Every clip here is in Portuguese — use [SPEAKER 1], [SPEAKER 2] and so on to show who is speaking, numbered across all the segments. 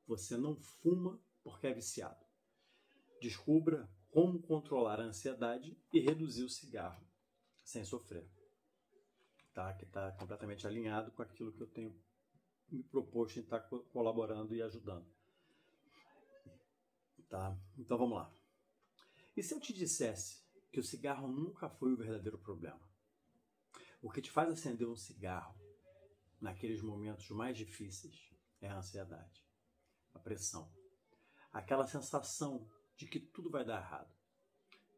[SPEAKER 1] Você não fuma porque é viciado. Descubra como controlar a ansiedade e reduzir o cigarro sem sofrer. Tá? Que está completamente alinhado com aquilo que eu tenho me proposto em estar colaborando e ajudando. Tá? Então vamos lá. E se eu te dissesse que o cigarro nunca foi o verdadeiro problema? O que te faz acender um cigarro naqueles momentos mais difíceis é a ansiedade, a pressão, aquela sensação de que tudo vai dar errado.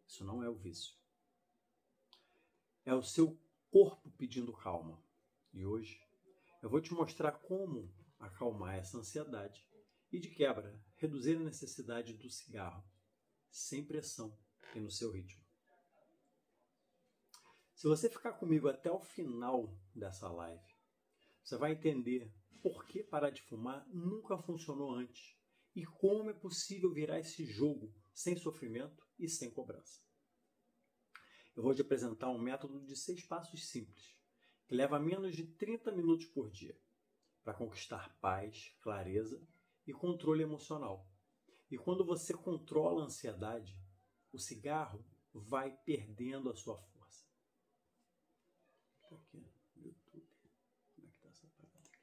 [SPEAKER 1] Isso não é o vício. É o seu corpo pedindo calma. E hoje eu vou te mostrar como acalmar essa ansiedade e, de quebra, reduzir a necessidade do cigarro, sem pressão e no seu ritmo. Se você ficar comigo até o final dessa live, você vai entender por que parar de fumar nunca funcionou antes e como é possível virar esse jogo sem sofrimento e sem cobrança. Eu vou te apresentar um método de 6 passos simples, que leva menos de 30 minutos por dia, para conquistar paz, clareza e controle emocional. E quando você controla a ansiedade, o cigarro vai perdendo a sua força. Tá aqui no YouTube. Como é que tá essa parada aqui?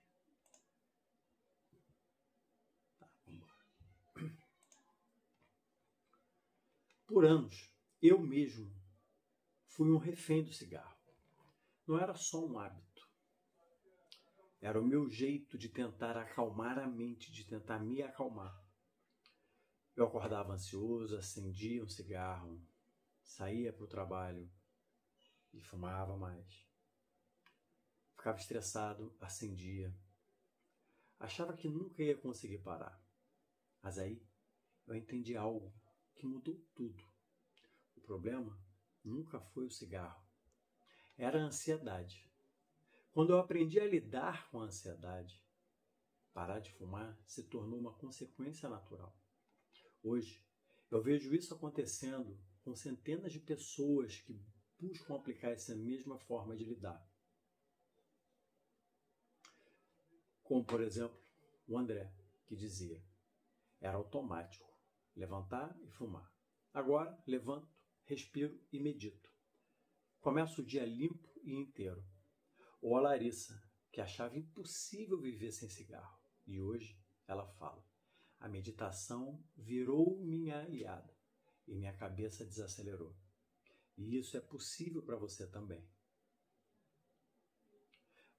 [SPEAKER 1] Tá, vamos embora. Por anos, eu mesmo fui um refém do cigarro. Não era só um hábito. Era o meu jeito de tentar acalmar a mente, de tentar me acalmar. Eu acordava ansioso, acendia um cigarro, saía para o trabalho e fumava mais. Ficava estressado, acendia. Achava que nunca ia conseguir parar. Mas aí eu entendi algo que mudou tudo. O problema nunca foi o cigarro. Era a ansiedade. Quando eu aprendi a lidar com a ansiedade, parar de fumar se tornou uma consequência natural. Hoje, eu vejo isso acontecendo com centenas de pessoas que buscam aplicar essa mesma forma de lidar. Como, por exemplo, o André, que dizia: era automático, levantar e fumar. Agora, levanto, respiro e medito. Começo o dia limpo e inteiro. Ou a Larissa, que achava impossível viver sem cigarro. E hoje ela fala: a meditação virou minha aliada e minha cabeça desacelerou. E isso é possível para você também.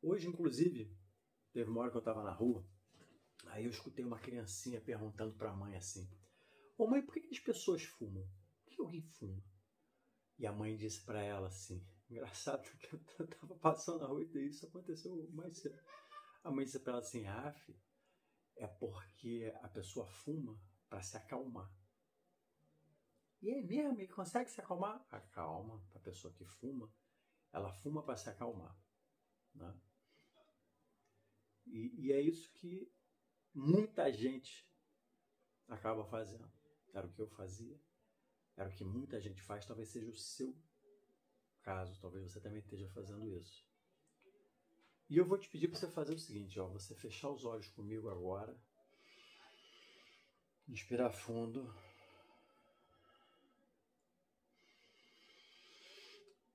[SPEAKER 1] Hoje, inclusive, teve uma hora que eu estava na rua, aí eu escutei uma criancinha perguntando para a mãe assim: ô mãe, por que as pessoas fumam? Por que alguém fuma? E a mãe disse para ela assim, engraçado que eu estava passando na rua e isso aconteceu mais cedo. A mãe disse para ela assim: filho, é porque a pessoa fuma para se acalmar. E é mesmo? Ele consegue se acalmar? Acalma. A pessoa que fuma, ela fuma para se acalmar. Né? E é isso que muita gente acaba fazendo. Era o que eu fazia. Era o que muita gente faz. Talvez seja o seu caso. Talvez você também esteja fazendo isso. E eu vou te pedir para você fazer o seguinte, ó, você fechar os olhos comigo agora. Inspirar fundo.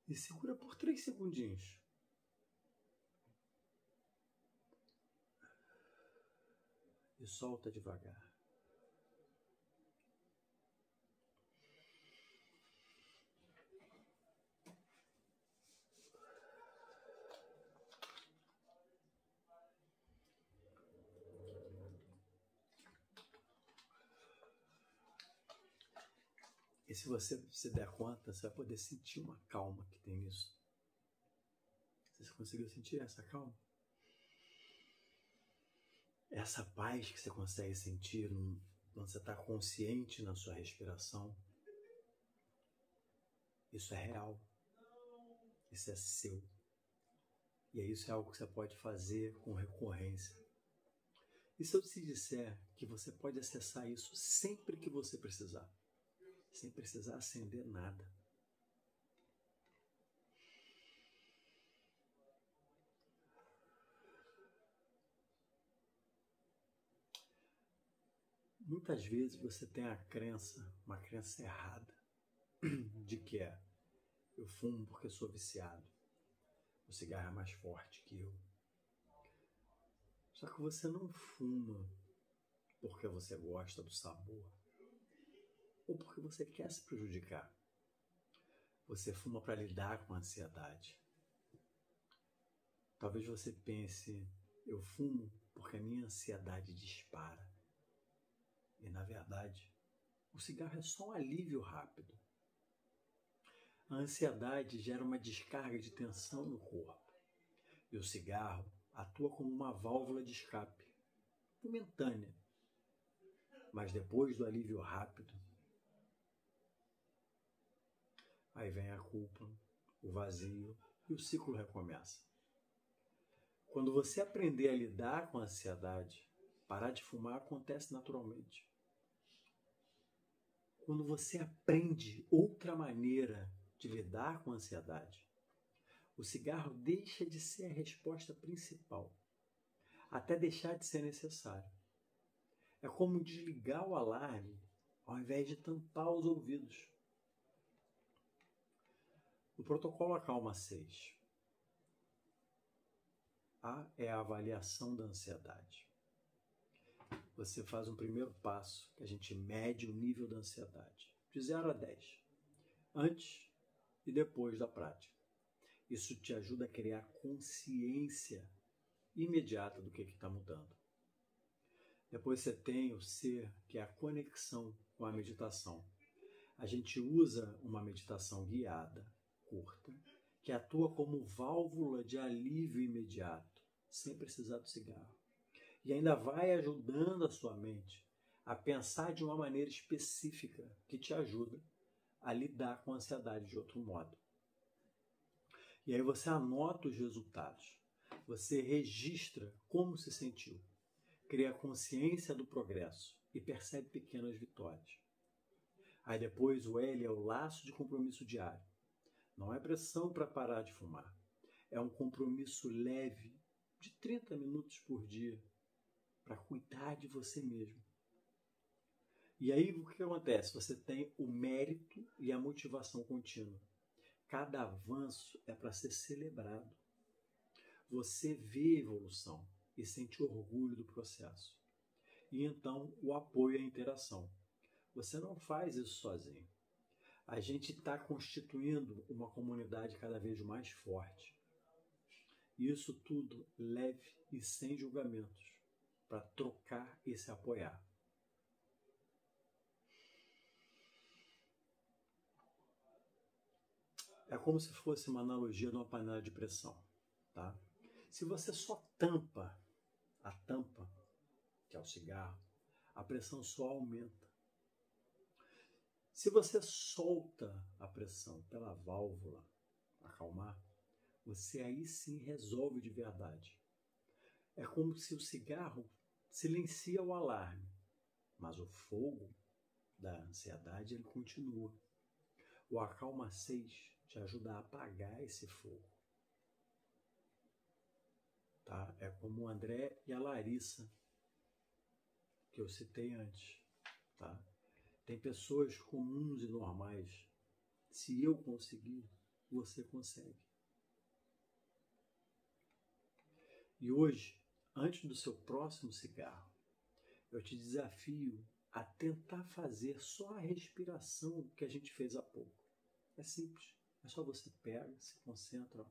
[SPEAKER 1] E segura por 3 segundinhos. E solta devagar. E se você se der conta, você vai poder sentir uma calma que tem nisso. Você conseguiu sentir essa calma? Essa paz que você consegue sentir quando você está consciente na sua respiração. Isso é real. Isso é seu. E isso é algo que você pode fazer com recorrência. E se eu te disser que você pode acessar isso sempre que você precisar? Sem precisar acender nada. Muitas vezes você tem uma crença errada, de que eu fumo porque sou viciado, o cigarro é mais forte que eu. Só que você não fuma porque você gosta do sabor ou porque você quer se prejudicar. Você fuma para lidar com a ansiedade. Talvez você pense, eu fumo porque a minha ansiedade dispara. E na verdade, o cigarro é só um alívio rápido. A ansiedade gera uma descarga de tensão no corpo. E o cigarro atua como uma válvula de escape, momentânea. Mas depois do alívio rápido, aí vem a culpa, o vazio e o ciclo recomeça. Quando você aprender a lidar com a ansiedade, parar de fumar acontece naturalmente. Quando você aprende outra maneira de lidar com a ansiedade, o cigarro deixa de ser a resposta principal, até deixar de ser necessário. É como desligar o alarme ao invés de tampar os ouvidos. No protocolo Acalma 6, A é a avaliação da ansiedade. Você faz um primeiro passo, que a gente mede o nível da ansiedade, de 0 a 10, antes e depois da prática. Isso te ajuda a criar consciência imediata do que está mudando. Depois você tem o C, que é a conexão com a meditação. A gente usa uma meditação guiada, curta, que atua como válvula de alívio imediato, sem precisar do cigarro. E ainda vai ajudando a sua mente a pensar de uma maneira específica que te ajuda a lidar com a ansiedade de outro modo. E aí você anota os resultados, você registra como se sentiu, cria consciência do progresso e percebe pequenas vitórias. Aí depois o L é o laço de compromisso diário. Não é pressão para parar de fumar, é um compromisso leve de 30 minutos por dia para cuidar de você mesmo. E aí o que acontece? Você tem o mérito e a motivação contínua. Cada avanço é para ser celebrado. Você vê evolução e sente orgulho do processo. E então o apoio e a interação. Você não faz isso sozinho. A gente está constituindo uma comunidade cada vez mais forte. E isso tudo leve e sem julgamentos, para trocar e se apoiar. É como se fosse uma analogia de uma panela de pressão, tá? Se você só tampa a tampa, que é o cigarro, a pressão só aumenta. Se você solta a pressão pela válvula, acalmar, você aí sim resolve de verdade. É como se o cigarro silencia o alarme, mas o fogo da ansiedade ele continua. O Acalma 6 te ajuda a apagar esse fogo. Tá? É como o André e a Larissa, que eu citei antes. Tá? Tem pessoas comuns e normais. Se eu conseguir, você consegue. E hoje, antes do seu próximo cigarro, eu te desafio a tentar fazer só a respiração que a gente fez há pouco. É simples. É só você pega, se concentra.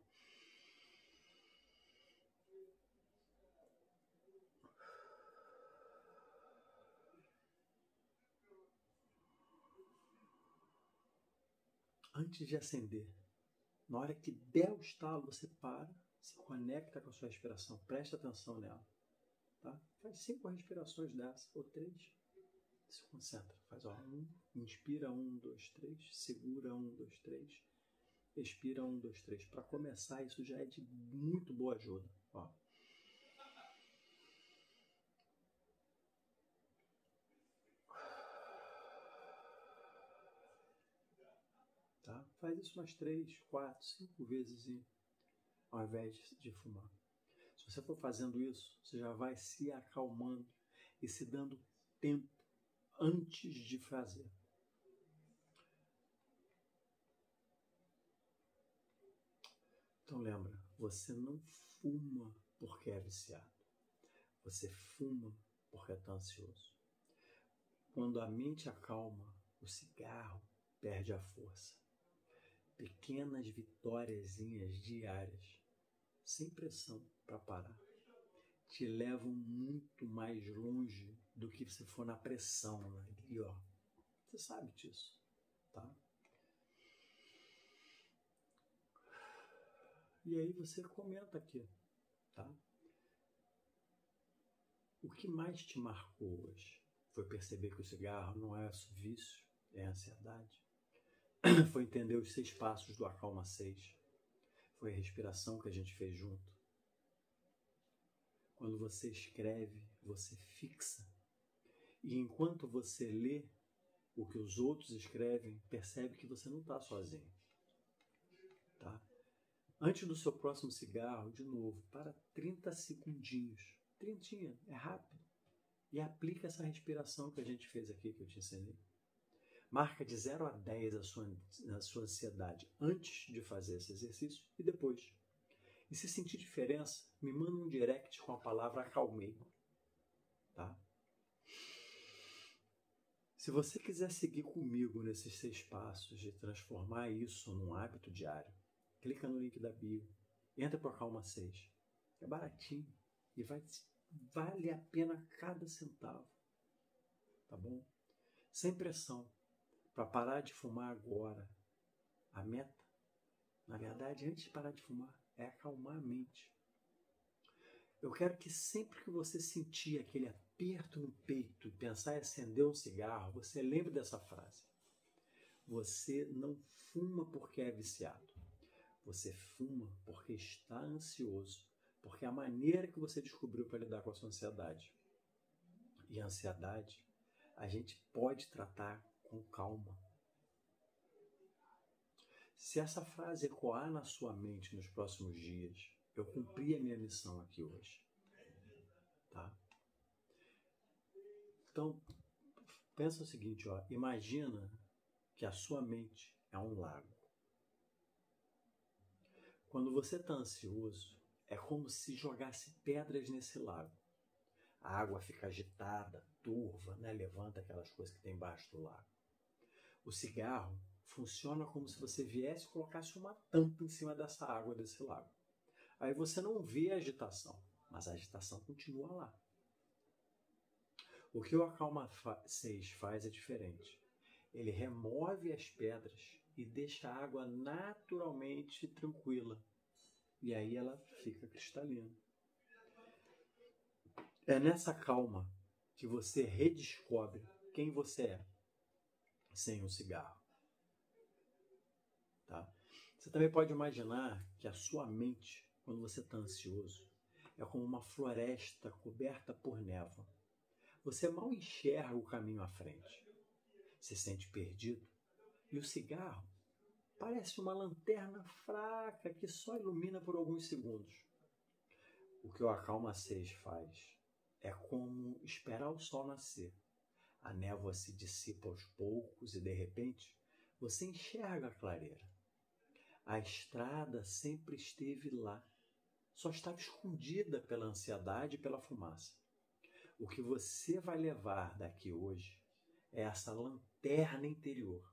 [SPEAKER 1] Antes de acender, na hora que der o estalo, você para, se conecta com a sua respiração, presta atenção nela. Tá? Faz 5 respirações dessas, ou 3. Se concentra, faz 1, inspira 1, 2, 3, segura 1, 2, 3, expira 1, 2, 3. Para começar, isso já é de muito boa ajuda. Ó. Tá? Faz isso umas 3, 4, 5 vezes ao invés de fumar. Se você for fazendo isso, você já vai se acalmando e se dando tempo antes de fazer. Então lembra, você não fuma porque é viciado. Você fuma porque está ansioso. Quando a mente acalma, o cigarro perde a força. Pequenas vitóriazinhas diárias, sem pressão para parar, te levam muito mais longe do que se for na pressão, né? E, ó, você sabe disso, tá? E aí você comenta aqui, tá? O que mais te marcou hoje? Foi perceber que o cigarro não é vício, é ansiedade? Foi entender os 6 passos do Acalma 6? Foi a respiração que a gente fez junto? Quando você escreve, você fixa. E enquanto você lê o que os outros escrevem, percebe que você não está sozinho. Tá? Antes do seu próximo cigarro, de novo, para 30 segundinhos. 30, é rápido. E aplica essa respiração que a gente fez aqui, que eu te ensinei. Marca de 0 a 10 a sua ansiedade antes de fazer esse exercício e depois. E se sentir diferença, me manda um direct com a palavra acalmei. Tá? Se você quiser seguir comigo nesses 6 passos de transformar isso num hábito diário, clica no link da bio, entra para o Acalma 6. É baratinho e vale a pena cada centavo. Tá bom? Sem pressão. Para parar de fumar agora. A meta, na verdade, antes de parar de fumar, é acalmar a mente. Eu quero que sempre que você sentir aquele aperto no peito e pensar em acender um cigarro, você lembre dessa frase. Você não fuma porque é viciado. Você fuma porque está ansioso. Porque é a maneira que você descobriu para lidar com a sua ansiedade. E a ansiedade, a gente pode tratar com calma. Se essa frase ecoar na sua mente nos próximos dias, eu cumpri a minha missão aqui hoje. Tá? Então, pensa o seguinte, ó, imagina que a sua mente é um lago. Quando você está ansioso, é como se jogasse pedras nesse lago. A água fica agitada, turva, né? Levanta aquelas coisas que tem embaixo do lago. O cigarro funciona como se você viesse e colocasse uma tampa em cima dessa água desse lago. Aí você não vê a agitação, mas a agitação continua lá. O que o Acalma 6 faz é diferente. Ele remove as pedras e deixa a água naturalmente tranquila. E aí ela fica cristalina. É nessa calma que você redescobre quem você é sem o cigarro. Tá? Você também pode imaginar que a sua mente, quando você está ansioso, é como uma floresta coberta por névoa. Você mal enxerga o caminho à frente. Se sente perdido. E o cigarro parece uma lanterna fraca que só ilumina por alguns segundos. O que o Acalma 6 faz é como esperar o sol nascer. A névoa se dissipa aos poucos e, de repente, você enxerga a clareira. A estrada sempre esteve lá, só estava escondida pela ansiedade e pela fumaça. O que você vai levar daqui hoje é essa lanterna interior.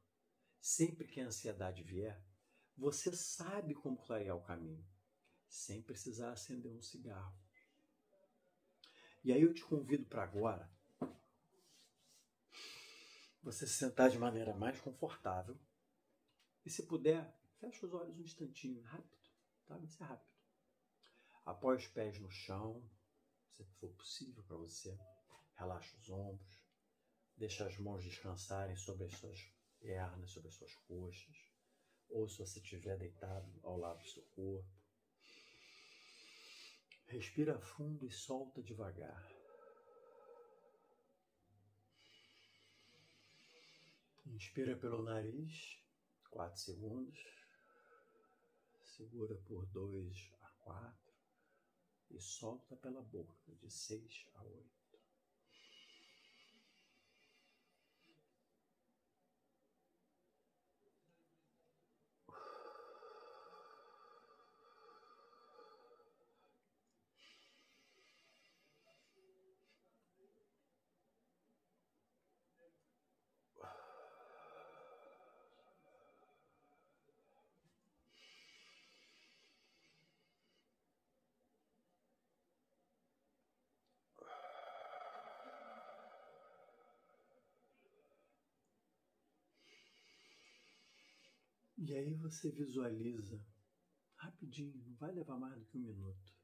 [SPEAKER 1] Sempre que a ansiedade vier, você sabe como clarear o caminho, sem precisar acender um cigarro. E aí eu te convido para agora você se sentar de maneira mais confortável e, se puder, fecha os olhos um instantinho, rápido, tá? Vai ser rápido. Apoie os pés no chão, se for possível para você. Relaxa os ombros, deixa as mãos descansarem sobre as suas pernas, sobre as suas coxas, ou se você estiver deitado ao lado do seu corpo. Respira fundo e solta devagar. Inspira pelo nariz, 4 segundos. Segura por 2 a 4 e solta pela boca de 6 a 8. E aí você visualiza, rapidinho, não vai levar mais do que 1 minuto.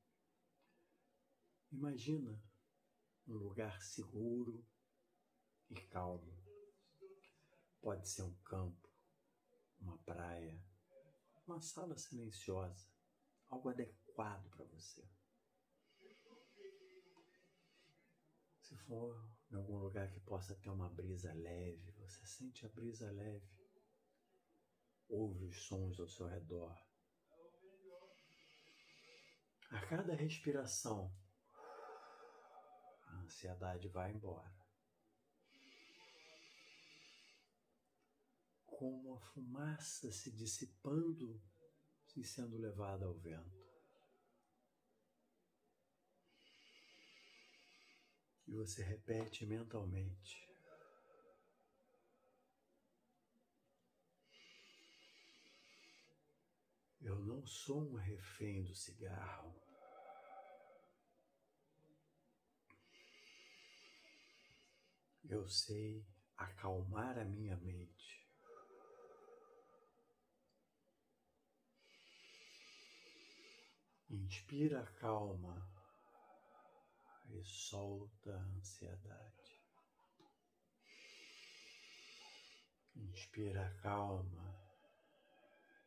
[SPEAKER 1] Imagina um lugar seguro e calmo. Pode ser um campo, uma praia, uma sala silenciosa, algo adequado para você. Se for em algum lugar que possa ter uma brisa leve, você sente a brisa leve, ouve os sons ao seu redor. A cada respiração, a ansiedade vai embora. Como a fumaça se dissipando e sendo levada ao vento. E você repete mentalmente: eu não sou um refém do cigarro. Eu sei acalmar a minha mente. Inspira a calma e solta a ansiedade. Inspira a calma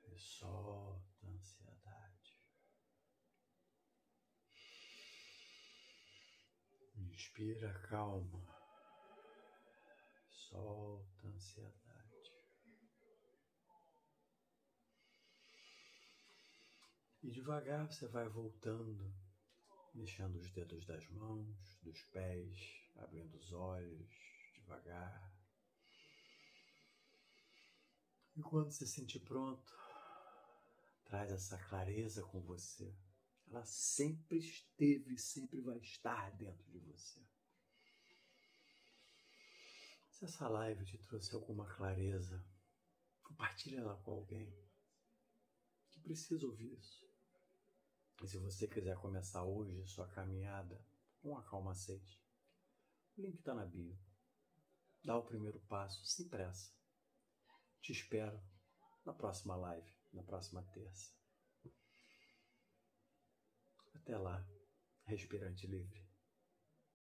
[SPEAKER 1] e solta a ansiedade. Inspira a calma, solta a ansiedade. E devagar você vai voltando, mexendo os dedos das mãos, dos pés, abrindo os olhos, devagar. E quando se sentir pronto, traz essa clareza com você. Ela sempre esteve e sempre vai estar dentro de você. Se essa live te trouxe alguma clareza, compartilha ela com alguém que precisa ouvir isso. E se você quiser começar hoje sua caminhada com a Calma 6, o link está na bio. Dá o primeiro passo sem pressa. Te espero na próxima live, na próxima terça. Até lá, respirante livre.